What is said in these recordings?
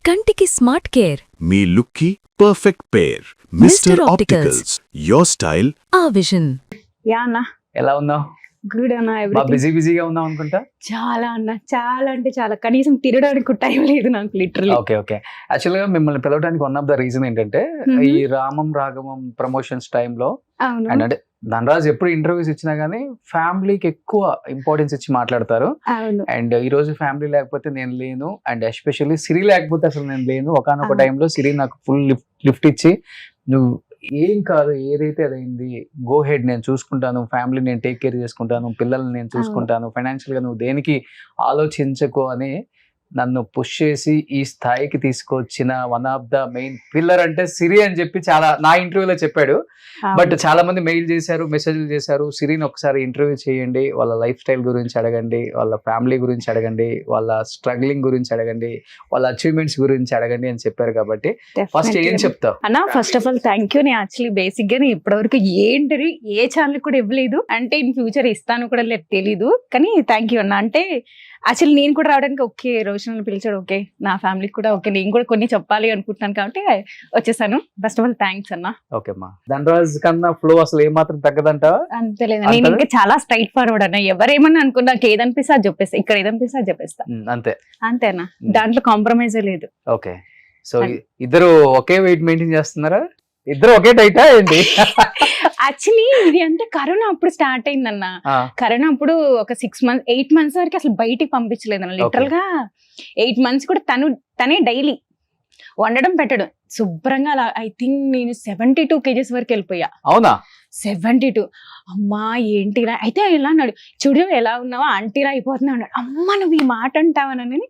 కంటికి smart care. మీ లుక్కి perfect pair. Mister opticals, your style ఆ విజన్. యా అన్న, ఎలా ఉన్నావు? గుడ్ అన్న. బిజీగా ఉన్నావు అనుకుంటా. చాలా అన్న, చాలా అంటే చాలా. కనీసం తిరగడానికి టైం లేదు నాకు లిటరల్లీ. ఓకే యాక్చువల్ గా మిమ్మల్ని పిలవడానికి వన్ ఆఫ్ ద రీజన్ ఏంటంటే ఈ రామం రాఘవం ప్రమోషన్స్ టైంలో అవును, అండ్ అంటే ధనరాజ్ ఎప్పుడు ఇంటర్వ్యూస్ ఇచ్చినా గానీ ఫ్యామిలీకి ఎక్కువ ఇంపార్టెన్స్ ఇచ్చి మాట్లాడతారు. అవును. అండ్ ఈ రోజు ఫ్యామిలీ లేకపోతే నేను లేను, అండ్ ఎస్పెషల్లీ సిరి లేకపోతే అసలు నేను లేను. ఒకనొక టైంలో సిరి నాకు ఫుల్ లిఫ్ట్ ఇచ్చి, నువ్వు ఏం కాదు, ఏదైతే అదైంది, గో హెడ్, నేను చూసుకుంటాను, ఫ్యామిలీ నేను టేక్ కేర్ చేసుకుంటాను, పిల్లల్ని నేను చూసుకుంటాను, ఫైనాన్షియల్ గా నువ్వు దేనికి ఆలోచించకు అని నన్ను పుష్ చేసి ఈ స్థాయికి తీసుకొచ్చిన one of the main pillar అంటే సిరి అని చెప్పి చాలా నా ఇంటర్వ్యూలో చెప్పాడు. బట్ చాలా మంది మెయిల్ చేశారు, మెసేజ్లు చేశారు, సిరిని ఒకసారి ఇంటర్వ్యూ చేయండి, వాళ్ళ లైఫ్ స్టైల్ గురించి అడగండి, వాళ్ళ ఫ్యామిలీ గురించి అడగండి, వాళ్ళ స్ట్రగ్లింగ్ గురించి అడగండి, వాళ్ళ అచీవ్మెంట్స్ గురించి అడగండి అని చెప్పారు. కాబట్టి ఫస్ట్ ఏం చెప్తావు అన్న? First of all thank you. నేను యాక్చువల్లీ బేసిక్ గా ఇప్పటివరకు ఏంటి ఏ ఛానల్ కూడా ఇవ్వలేదు, అంటే ఇన్ ఫ్యూచర్ ఇస్తాను కూడా తెలీదు, కానీ థ్యాంక్ యూ అన్న. అంటే యాక్చువల్లీ నేను కూడా రావడానికి ఓకే, రోషన్ పిలిచాడు, ఓకే, నా ఫ్యామిలీకి కూడా ఓకే, నేను కూడా కొన్ని చెప్పాలి అనుకుంటున్నాను కాబట్టి వచ్చేసాను. ఫస్ట్ ఆఫ్ ఆల్ థ్యాంక్స్ అన్న. ఓకే అమ్మా. ధనరాజ్ కన్నా ఫ్లో అసలు ఏమాత్రం తగ్గదంటావా? అంతేలేదు, నేను ఇంకా చాలా స్ట్రైట్ ఫార్వర్డ్ అన్న. ఎవరేమన్నా అనుకున్నా, నాకు ఏదనిపిస్తే అది చెప్పేస్తా, ఇక్కడ ఏదనిపిస్తే అది చెప్పేస్తా, అంతే అన్న. దాంట్లో కాంప్రమైజ్ లేదు. ఓకే, సో ఇద్దరు ఒకే వెయిట్ మెయింటైన్ చేస్తున్నారా? ఇద్దరు ఒకే టైటా ఏంటి? యాక్చువల్లీ ఇది అంటే కరోనా అప్పుడు స్టార్ట్ అయిందన్న. కరోనా అప్పుడు ఒక 6 months 8 months వరకు అసలు బయటికి పంపించలేదన్న. లిటరల్ గా 8 months కూడా తనే డైలీ వండడం పెట్టడం శుభ్రంగా. అలా ఐ థింక్ నేను 72 kgs వరకు వెళ్ళిపోయా. అవునా? 72. అమ్మా ఏంటిరా అయితే ఎలా అన్నాడు, చూడు ఎలా ఉన్నావా, ఆంటీరా అయిపోతున్నా అన్నాడు. అమ్మ నువ్వు ఈ మాట అంటావనని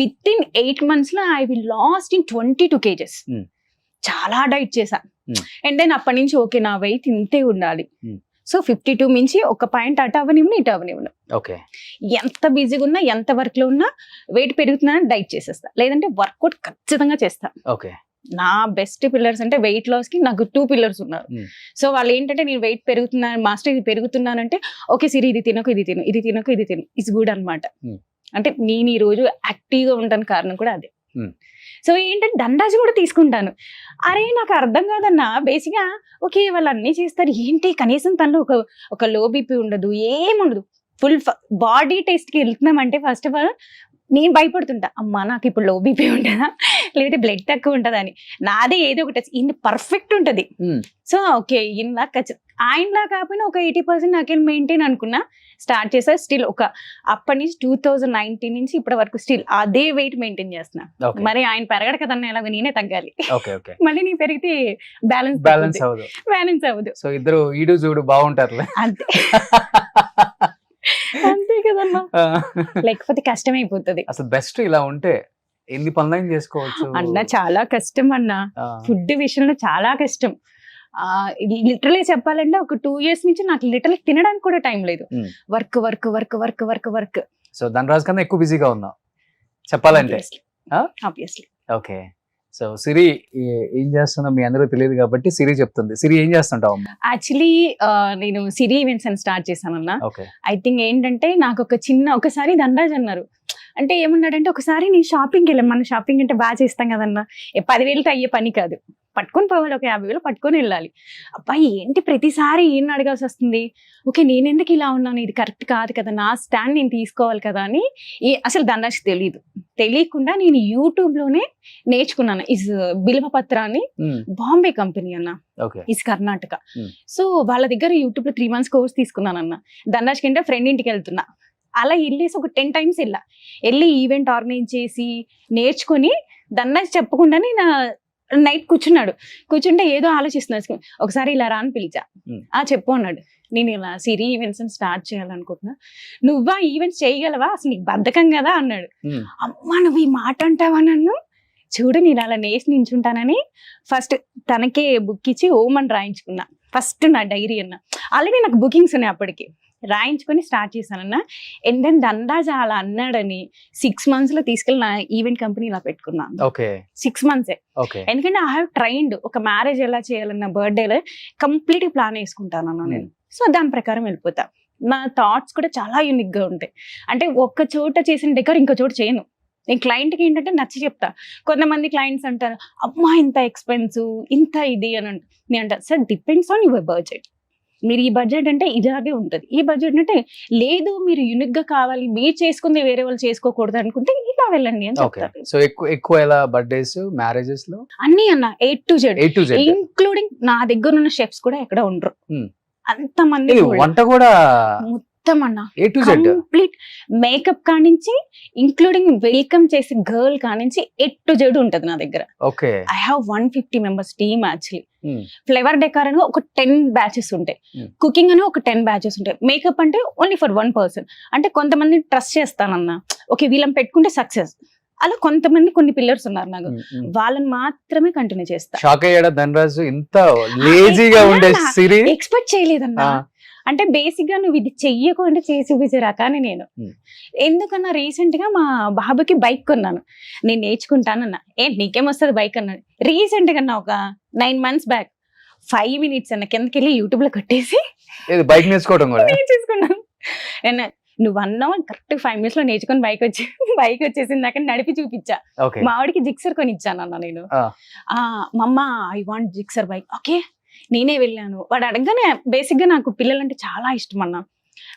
విత్ ఇన్ 8 months లో I will last in 22 kgs. చాలా డైట్ చేశా. అండ్ దెన్ అప్పటి నుంచి ఓకే, నా వెయిట్ ఇంతే ఉండాలి. సో 52 మించి ఒక పాయింట్ అటు అవనివ్వను ఇటు అవనివ్వను. ఓకే, ఎంత బిజీగా ఉన్నా, ఎంత వర్క్ లో ఉన్నా, వెయిట్ పెరుగుతున్నా డైట్ చేసేస్తా, లేదంటే వర్కౌట్ ఖచ్చితంగా చేస్తా. ఓకే, నా బెస్ట్ పిల్లర్స్ అంటే వెయిట్ లాస్ కి నాకు 2 పిల్లర్స్ ఉన్నారు. సో వాళ్ళు ఏంటంటే నేను వెయిట్ పెరుగుతున్నాను మాస్టర్, ఇది పెరుగుతున్నానంటే ఓకే సిరి ఇది తినకు ఇది తిను, ఇది తినకు ఇది తిను, ఇట్స్ గుడ్ అనమాట. అంటే నేను ఈ రోజు యాక్టివ్ గా ఉంటాను కారణం కూడా అదే. సో ఏంటంటే దండాజీ కూడా తీసుకుంటాను. అరే నాకు అర్థం కాదన్నా, బేసిక్ గా ఓకే వాళ్ళు అన్ని చేస్తారు ఏంటి, కనీసం తనలో ఒక లో బీపీ ఉండదు, ఏముండదు, ఫుల్ బాడీ టెస్ట్ కి వెళ్తున్నామంటే ఫస్ట్ ఆఫ్ ఆల్ నేను భయపడుతుంటా, అమ్మా నాకు ఇప్పుడు లో బీపీ ఉంటుందా లేదంటే బ్లడ్ తక్కువ ఉంటుందా అని. నాదే ఏదో ఒకటి ఇన్ని పర్ఫెక్ట్ ఉంటుంది. సో ఓకే ఇలా ఆయనలా కాకపోయినా ఒక 80% నాకేం మెయింటైన్ అనుకున్నా. స్టార్ట్ చేసా, స్టిల్ ఒక అప్పటి నుంచి 2019 నుంచి ఇప్పటి వరకు స్టిల్ అదే వెయిట్ మెయింటైన్ చేస్తున్నా. మరి ఆయన పెరగడు కదన్నా, ఎలాగో నేనే తగ్గాలి. మళ్ళీ నీ పెరిగితే బ్యాలెన్స్ అవ్వదు. సో ఇద్దరు ఈడు చూడు బాగుంటారు అంతే అంతే కదన్నా, లేకపోతే కష్టమైపోతుంది. అసలు బెస్ట్ ఇలా ఉంటే ఎన్ని పనులైనా చేసుకోవచ్చు అన్న. చాలా కష్టం అన్న, ఫుడ్ విషయంలో చాలా కష్టం. లిటరలీ చెప్పాలంటే ఒక 2 years నుంచి నాకు లిటరలీ తినడానికి కూడా టైం లేదు. Work work work work work work. So Dhanraj కన్నా ఎక్కువ బిజీగా ఉన్నావు చెప్పాలంటే. ఆబ్వియస్లీ. ఓకే, సో సిరి ఏం చేస్తున్నా మీ అందరూ తెలియదు కాబట్టి సిరి చెప్తుంది. సిరి ఏం చేస్తుంటావు? యాక్చువల్లీ నేను సిరి ఈవెంట్స్ అని స్టార్ట్ చేశానన్నా. ఐ థింక్ ఏంటంటే నాకు ఒకసారి ధనరాజ్ అన్నారు, అంటే ఏమన్నాడంటే ఒకసారి నేను షాపింగ్కి వెళ్ళాను, మనం షాపింగ్ అంటే బాగా చేస్తాం కదన్నా, 10,000తో అయ్యే పని కాదు, పట్టుకొని పోవాలి, ఒక 50,000 పట్టుకొని వెళ్ళాలి. అబ్బాయి ఏంటి ప్రతిసారి ఏం అడగాల్సి వస్తుంది, ఓకే నేను ఎందుకు ఇలా ఉన్నాను, ఇది కరెక్ట్ కాదు కదా, నా స్టాండ్ నేను తీసుకోవాలి కదా అని. అసలు ధనరాజ్ తెలియకుండా నేను యూట్యూబ్ లోనే నేర్చుకున్నాను. ఇస్ బిల్వపత్ర అని బాంబే కంపెనీ అన్న, ఇస్ కర్ణాటక. సో వాళ్ళ దగ్గర యూట్యూబ్ లో 3 months కోర్స్ తీసుకున్నాను అన్న. ధనరాజ్ కంటే ఫ్రెండ్ ఇంటికి వెళ్తున్నా, అలా వెళ్ళేసి ఒక 10 times వెళ్ళి ఈవెంట్ ఆర్గనైజ్ చేసి నేర్చుకుని ధనరాజ్ చెప్పకుండానే నా నైట్ కూర్చుంటే ఏదో ఆలోచిస్తున్నా. ఒకసారి ఇలా రాని పిలిచా, చెప్పు అన్నాడు, నేను ఇలా సిరి ఈవెంట్స్ స్టార్ట్ చేయాలనుకుంటున్నా, నువ్వా ఈవెంట్స్ చేయగలవా, అసలు నీకు బద్ధకం కదా అన్నాడు. అమ్మా నువ్వు ఈ మాట అంటావా నన్ను, చూడు నేను అలా నేసి నించుంటానని ఫస్ట్ తనకే బుక్ ఇచ్చి ఓం అని రాయించుకున్నా. ఫస్ట్ నా డైరీ అన్న, ఆల్రెడీ నాకు బుకింగ్స్ ఉన్నాయి అప్పటికి, రాయించుకొని స్టార్ట్ చేశానన్న. అండ్ దెన్ ధనరాజ్ అలా అన్నాడని 6 months లో తీసుకెళ్ళి నా ఈవెంట్ కంపెనీ ఇలా పెట్టుకున్నాను. 6 months. ఎందుకంటే ఐ హావ్ ట్రైన్డ్ ఒక మ్యారేజ్ ఎలా చేయాలన్న, బర్త్డేలో కంప్లీట్ ప్లాన్ వేసుకుంటాను నేను. సో దాని ప్రకారం వెళ్ళిపోతా. నా థాట్స్ కూడా చాలా యూనిక్ గా ఉంటాయి. అంటే ఒక్క చోట చేసిన డెకర్ ఇంకో చోట చేయను. నేను క్లయింట్కి ఏంటంటే నచ్చి చెప్తా. కొంతమంది క్లయింట్స్ అంటారు అమ్మా ఇంత ఎక్స్పెన్సివ్ ఇంత ఇది అని నేను అంటాను sir depends on your budget. మీరు ఈ బడ్జెట్ అంటే ఇలాగే ఉంటుంది, ఈ బడ్జెట్ అంటే లేదు మీరు యూనిక్ గా కావాలి మీరు చేసుకుంది వేరే వాళ్ళు చేసుకోకూడదు అనుకుంటే ఇలా వెళ్ళండి అని చెప్తారు. సో ఎక్కువ ఎలా బర్త్డేస్ మ్యారేజెస్ లో అన్ని అన్న A to Z A to Z. Including నా దగ్గర ఉన్న షెఫ్స్ కూడా ఎక్కడ ఉండరు. అంత మంది ఇది వంట కూడా మొత్తం అన్న A to Z. Complete makeup కానించి ఇంక్లూడింగ్ వెల్కమ్ చేసే గర్ల్ కానించి A to Z ఉంటది నా దగ్గర. Okay. I have 150 members team actually. Flavour decor అని ఒక 10 బ్యాచెస్ ఉంటాయి, కుకింగ్ అని ఒక 10 బ్యాచెస్ ఉంటాయి, మేకప్ అంటే ఓన్లీ ఫర్ 1 పర్సన్. అంటే కొంతమంది ట్రస్ట్ చేస్తానన్నా, ఓకే వీళ్ళని పెట్టుకుంటే సక్సెస్, అలా కొంతమంది కొన్ని పిల్లర్స్ ఉన్నారు నాకు, వాళ్ళని మాత్రమే కంటిన్యూ చేస్తా. షాక్ అయ్యాడా ధనరాజు ఇంత లేజీగా ఉండే సిరి? ఎక్స్పెక్ట్ చేయలేదన్నా. అంటే బేసిక్ గా నువ్వు ఇది చెయ్యకు అంటే చేసి చూపించరా కానీ నేను ఎందుకన్నా రీసెంట్ గా మా బాబుకి బైక్ కొన్నాను, నేను నేర్చుకుంటానన్నా. ఏంటి నీకేం వస్తుంది బైక్ అన్నాడు. రీసెంట్ గా ఒక 9 months బ్యాక్ 5 minutes అన్న కిందకి వెళ్ళి యూట్యూబ్ లో కొట్టేసి బైక్ నేర్చుకోవడం కూడా నేర్చేసుకున్నాను. నువ్వు అన్నావు కరెక్ట్ 5 minutes లో నేర్చుకుని బైక్ వచ్చేసింది నాకు నడిపి చూపించా. మా వాడికి జిక్సర్ కొని ఇచ్చాను అన్న నేను. మమ్మ I want Gixxer bike. Okay నేనే వెళ్ళాను. వాడు అడగగానే బేసిక్ గా నాకు పిల్లలంటే చాలా ఇష్టం అన్న.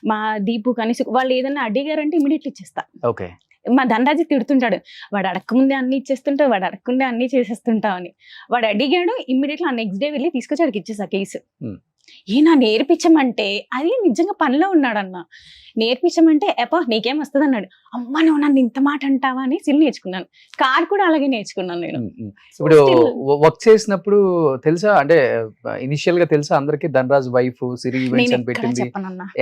మా దీపు కానీ వాళ్ళు ఏదైనా అడిగారంటే ఇమీడియట్లీ ఇచ్చేస్తా. ఓకే. మా ధనరాజు తిడుతుంటాడు, వాడు అడగకముందే అన్ని ఇచ్చేస్తుంటావు, వాడు అడగకుండే అన్ని చేసేస్తుంటావు అని. వాడు అడిగాడు ఇమ్మీడియట్లీ ఆ నెక్స్ట్ డే వెళ్ళి తీసుకొచ్చి వాడికి ఇచ్చేసా కేసు. ఈయన నేర్పించమంటే అది నిజంగా పనిలో ఉన్నాడన్న. నేర్పించమంటే ఎపా నీకేం వస్తుంది అన్నాడు. అమ్మ నువ్వు నన్ను ఇంత మాట అంటావా అని సిల్ నేర్చుకున్నాను. కార్ కూడా అలాగే నేర్చుకున్నాను నేను. ఇప్పుడు వర్క్ చేసినప్పుడు తెలుసా, అంటే ఇనిషియల్ గా తెలుసా అందరికి ధనరాజ్ వైఫ్ సిరి ఈవెంట్స్ అని పెట్టింది,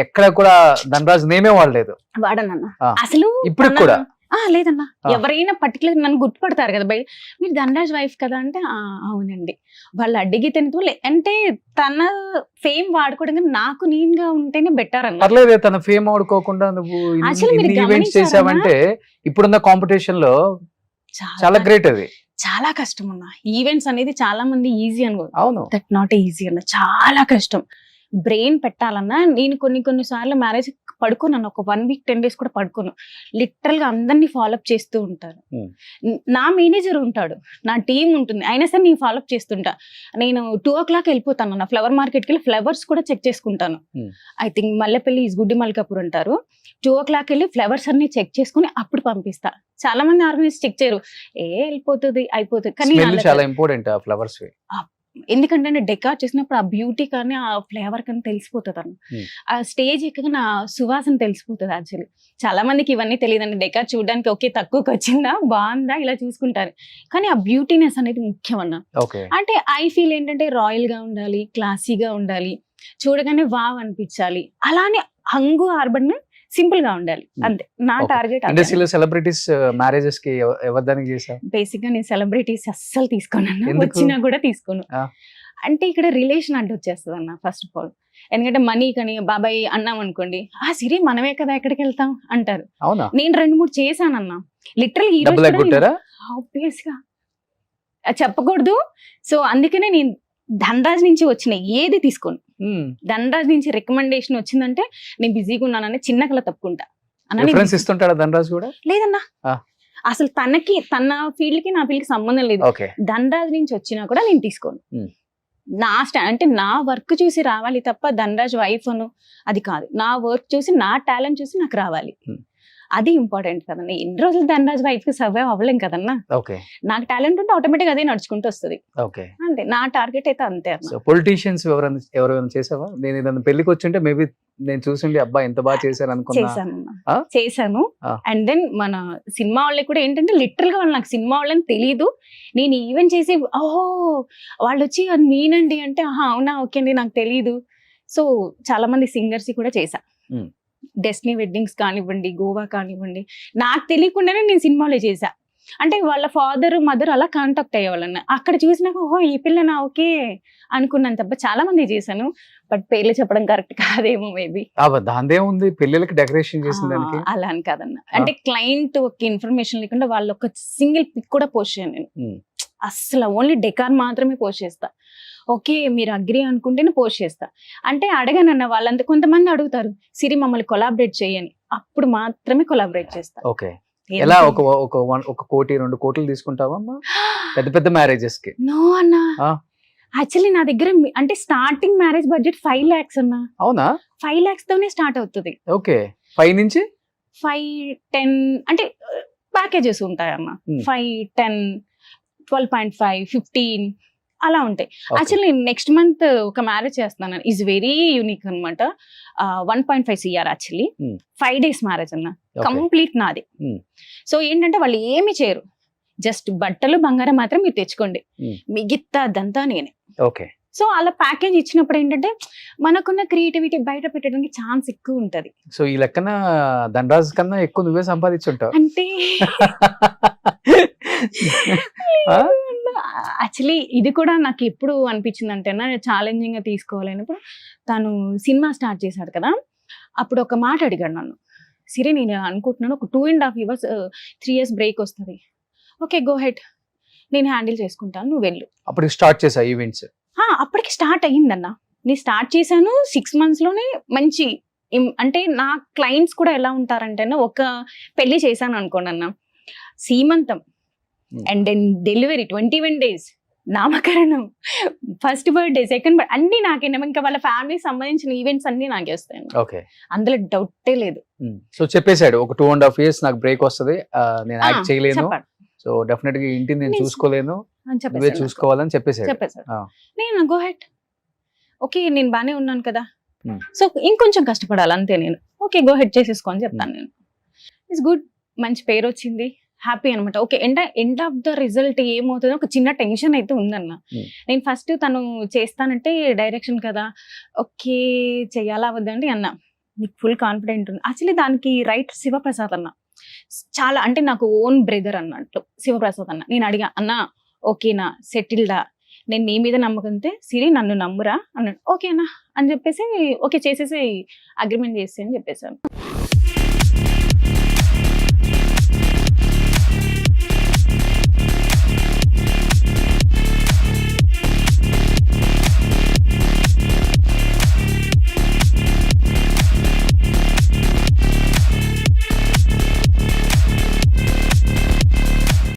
ఎక్కడ కూడా ధనరాజ్ నేమే వాడలేదు వాడనన్నా అసలు. ఇప్పుడు కూడా లేదన్నా, ఎవరైనా పర్టికులర్ నన్ను గుర్తుపడతారు కదా బయట, మీరు ధనరాజ్ వైఫ్ కదా అంటే అవునండి. వాళ్ళు అడిగి తినలే అంటే తన ఫేమ్ వాడుకోవడం కానీ నాకు నేనుగా ఉంటేనే బెటర్ అన్న. పర్లేదు తన ఫేమ్ వాడుకోకుండా నువ్వు ఈవెంట్స్ చేసావంటే ఇప్పుడున్న కాంపిటీషన్ లో చాలా గ్రేట్. అది చాలా కష్టం అన్న. ఈవెంట్స్ అనేది చాలా మంది ఈజీ అనుకో, అవును దట్ నాట్ ఈజీ అన్న, చాలా కష్టం. బ్రెయిన్ పెట్టాలన్నా నేను కొన్ని సార్లు మ్యారేజ్ పడుకున్నాను, ఒక 1 week 10 days కూడా పడుకోను. లిటరల్ గా అందరినీ ఫాలోఅప్ చేస్తూ ఉంటారు. నా మేనేజర్ ఉంటాడు, నా టీం ఉంటుంది, అయినా సరే నేను ఫాలోఅప్ చేస్తుంటా. నేను 2 o'clock వెళ్ళిపోతాను నా ఫ్లవర్ మార్కెట్కి వెళ్ళి ఫ్లవర్స్ కూడా చెక్ చేసుకుంటాను. ఐ థింక్ మల్లెపల్లి ఈజ్ గుడ్డి మల్కాపూర్ అంటారు. 2 o'clock వెళ్ళి ఫ్లవర్స్ అన్ని చెక్ చేసుకుని అప్పుడు పంపిస్తా. చాలా మంది ఆర్గనైజ్ చెక్ చేయరు, వెళ్ళిపోతుంది అయిపోతుంది, కానీ చాలా ఇంపార్టెంట్ ఫ్లవర్స్. ఎందుకంటే డెకార్ చేసినప్పుడు ఆ బ్యూటీ కానీ ఆ ఫ్లేవర్ కానీ తెలిసిపోతుంది అన్న. ఆ స్టేజ్ ఎక్కగా నా సువాసన తెలిసిపోతుంది. యాక్చువల్లీ చాలా మందికి ఇవన్నీ తెలియదండి. డెకార్ చూడడానికి ఓకే తక్కువకి వచ్చిందా బాగుందా ఇలా చూసుకుంటారు, కానీ ఆ బ్యూటీనెస్ అనేది ముఖ్యం అన్న. అంటే ఐ ఫీల్ ఏంటంటే రాయల్ గా ఉండాలి, క్లాసీగా ఉండాలి, చూడగానే వావ్ అనిపించాలి, అలానే హంగు ఆర్బన్ సింపుల్ గా ఉండాలి, అంతే నా టార్గెట్. ఇండస్ట్రీలో సెలబ్రిటీస్ మ్యారేజెస్ కి ఎవరిదానికి చేసావు? బేసిక్ గా నేను సెలబ్రిటీస్ అస్సలు తీసుకోను, వచ్చినా కూడా తీసుకోను. అంటే ఇక్కడ రిలేషన్ అడ్డు వచ్చేస్తుంది అన్న ఫస్ట్ ఆఫ్ ఆల్. ఎందుకంటే మనీ కానీ బాబాయ్ అన్నాం అనుకోండి, సిరి మనమే కదా ఎక్కడికి వెళ్తాం అంటారు. నేను 2-3 చేశానన్నా లిటరల్ ఆబ్వియస్ గా చెప్పకూడదు. సో అందుకనే నేను ధనరాజ్ నుంచి వచ్చిన ఏది తీసుకోను. ధనరాజ్ నుంచి రికమెండేషన్ వచ్చిందంటే నేను బిజీగా ఉన్నానని చిన్న కళ తప్పుకుంటా. ఇస్తుంటాడా ధనరాజ్ కూడా? లేదన్నా, అసలు తన ఫీల్డ్ కి నా ఫీల్డ్ కి సంబంధం లేదు. ధనరాజ్ నుంచి వచ్చినా కూడా నేను తీసుకోను. నా అంటే నా వర్క్ చూసి రావాలి తప్ప ధనరాజ్ వైఫ్ అను అది కాదు. నా వర్క్ చూసి నా టాలెంట్ చూసి నాకు రావాలి, అది ఇంపార్టెంట్ కదన్నా. ఎన్ని రోజులు ధనరాజ్ వైఫ్ కి సర్వైవ్ అవ్వలేం కదన్నా. నాకు టాలెంట్ ఉంటే ఆటోమేటిక్ అదే నడుచుకుంటూ వస్తుంది. అంతే నా టార్గెట్ అయితే అంతే. పొలిటీషియన్స్ ఎవరైనా చేసావా? నేను ఏదైనా పెళ్లికి వచ్చింటే మేబీ నేను చూసిండి అబ్బా ఎంత బాగా చేశాను అనుకున్నా. చేశాను. అండ్ దెన్ మన సినిమా వాళ్ళకి కూడా ఏంటంటే లిటరల్ గా వాళ్ళు నాకు సినిమా వాళ్ళని తెలీదు, నేను ఈవెంట్ చేసి ఓహో వాళ్ళు వచ్చి మీనండి అంటే అవునా ఓకే అండి నాకు తెలీదు. సో చాలా మంది సింగర్స్ కూడా చేశా. డెస్టినీ వెడ్డింగ్స్ కానివ్వండి, గోవా కానివ్వండి, నాకు తెలియకుండానే నేను సినిమాలో చేశా. అంటే వాళ్ళ ఫాదర్ మదర్ అలా కాంటాక్ట్ అయ్యేవాళ్ళన్న. అక్కడ చూసినాక ఓహో ఈ పిల్లనా ఓకే అనుకున్నాను తప్ప చాలా మంది చేశాను. బట్ పేర్లు చెప్పడం కరెక్ట్ కాదేమో మేబీ. దాందే ఉంది పెళ్ళిళ్ళకి డెకరేషన్ చేసింది అలా అని కాదన్న. అంటే క్లయింట్ ఒక ఇన్ఫర్మేషన్ లేకుండా వాళ్ళు ఒక సింగిల్ పిక్ కూడా పోస్ట్ చేయను నేను. అసలు ఓన్లీ డెకార్ మాత్రమే పోస్ట్ చేస్తా. ఓకే మీరు అగ్రి అనుకుంటేనే పోస్ట్ చేస్తా. అంటే అడగనన్న వాళ్ళంతా కొంతమంది అడుగుతారు సిరి మమ్మల్ని కొలాబరేట్ చేయని, అప్పుడు మాత్రమే కొలాబరేట్ చేస్తా. ఎలా ఒక కోటి 2 కోట్లు తీసుకుంటావా అమ్మా పెద్ద పెద్ద మ్యారేజెస్ కి? నో అన్న, ఆ. యాక్చువల్లీ నా దగ్గర అంటే స్టార్టింగ్ మ్యారేజ్ బడ్జెట్ 5 lakhs అన్న. అవునా? 5 lakhs తోనే స్టార్ట్ అవుతుంది. ఓకే, 5 నుంచి 5-10 అంటే ప్యాకేజెస్ ఉంటాయి అన్న. 5-10, 12.5, 15 అలా ఉంటాయి. యాక్చువల్లీ నేను నెక్స్ట్ మంత్ ఒక మ్యారేజ్ చేస్తున్నాను. ఈజ్ వెరీ యూనిక్ అనమాట. 1.5 CR యాక్చువల్లీ. 5 days మ్యారేజ్ అన్న, కంప్లీట్ నాది. సో ఏంటంటే వాళ్ళు ఏమి చేయరు, జస్ట్ బట్టలు బంగారం మాత్రం మీరు తెచ్చుకోండి, మిగతాదంతా నేనే. ఓకే. సో అలా ప్యాకేజ్ ఇచ్చినప్పుడు ఏంటంటే మనకున్న క్రియేటివిటీ బయట పెట్టడానికి ఛాన్స్ ఎక్కువ ఉంటది. సో ఈ లెక్కన ధనరాజ్ కన్నా ఎక్కువ నువ్వే సంపాదించుంటావు. అంటే యాక్చువల్లీ ఇది కూడా నాకు ఎప్పుడు అనిపించింది అంటే ఛాలెంజింగ్ గా తీసుకోవాలన్నప్పుడు, తను సినిమా స్టార్ట్ చేశాడు కదా, అప్పుడు ఒక మాట అడిగాడు నన్ను, సిరి నేను అనుకుంటున్నాను ఒక 2.5 years 3 years బ్రేక్ వస్తుంది, ఓకే గో హెడ్, నేను హ్యాండిల్ చేసుకుంటాను, నువ్వు వెళ్ళు. అప్పుడు స్టార్ట్ చేసా ఈవెంట్స్? అప్పటికి స్టార్ట్ అయ్యిందన్న. నేను స్టార్ట్ చేశాను 6 months లోనే మంచి అంటే నా క్లయింట్స్ కూడా ఎలా ఉంటారంటే ఒక పెళ్లి చేశాను అనుకోండి అన్న, సీమంతం అండ్ దెన్ డెలివరీ 21 days, నామకరణం, ఫస్ట్ బర్త్డే, సెకండ్ బర్త్డే అన్ని నాకే. ఇంకా వాళ్ళ ఫ్యామిలీ సంబంధించిన ఈవెంట్స్ అన్ని నాకే వస్తాయి. ఓకే, అందులో డౌటే లేదు. సో చెప్పేశాడు ఒక 2.5 years నాకు బ్రేక్ వస్తుంది, నేను యాక్ట్ చేయలేను, సో డెఫినెట్ గా ఇంటిని నేను చూసుకోలేను, నువ్వే చూసుకోవాలని చెప్పేశాడు. నేను గో హెడ్, ఓకే నేను బానే ఉన్నాను కదా, సో ఇంకొంచెం కష్టపడాలి అంతే నేను, ఓకే గో హెడ్ చేసేసుకో అని చెప్తాను నేను. ఇట్స్ గుడ్, మంచి పేరు వచ్చింది, హ్యాపీ అనమాట. Okay, end of the result ఏమవుతుందో ఒక చిన్న టెన్షన్ అయితే ఉందన్న. నేను ఫస్ట్ తను చేస్తానంటే డైరెక్షన్ కదా, ఓకే చెయ్యాలా వద్దండి అన్న, నీకు ఫుల్ కాన్ఫిడెంట్ ఉంది. యాక్చువల్లీ దానికి రైట్ శివప్రసాద్ అన్న, చాలా అంటే నాకు ఓన్ బ్రదర్ అన్నట్టు శివప్రసాద్ అన్న. నేను అడిగా, అన్న ఓకేనా, సెటిల్డా, నేను నీ మీద నమ్మకంతే, సిరి నన్ను నమ్మురా అన్నాడు. ఓకేనా అని చెప్పేసి ఓకే చేసేసి అగ్రిమెంట్ చేసి అని చెప్పేసాను.